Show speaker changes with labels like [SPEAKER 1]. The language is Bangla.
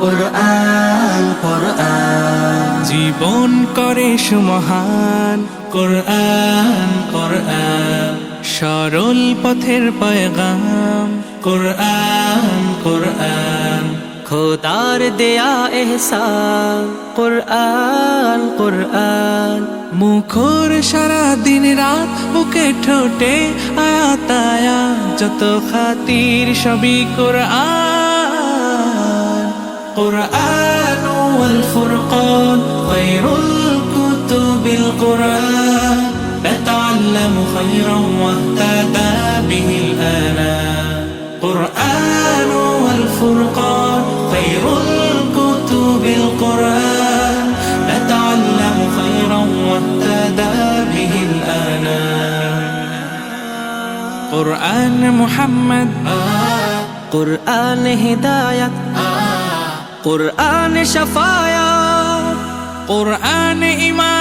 [SPEAKER 1] কুরআন কুরআন
[SPEAKER 2] জীবন করে সুমহান
[SPEAKER 1] কুরআন কুরআন
[SPEAKER 2] সরল পথের পয়গাম
[SPEAKER 1] কুরআন কুরআন
[SPEAKER 3] খোদার দেয়া এহসান কুরআন কুরআন
[SPEAKER 2] মুখর সারা দিন রাত বুকে ঠোঁটে আয়াত আয়াত যত খাতির সবই কোরআন
[SPEAKER 1] قرآن والفرقان خير الكتب القرآن نتعلم خيرا واهتدى به الآنام قرآن والفرقان خير الكتب القرآن نتعلم خيرا واهتدى به الآنام
[SPEAKER 2] قرآن محمد
[SPEAKER 3] কুরআন হিদায়াত কুরআন শাফায়াত
[SPEAKER 2] قرآن إيمان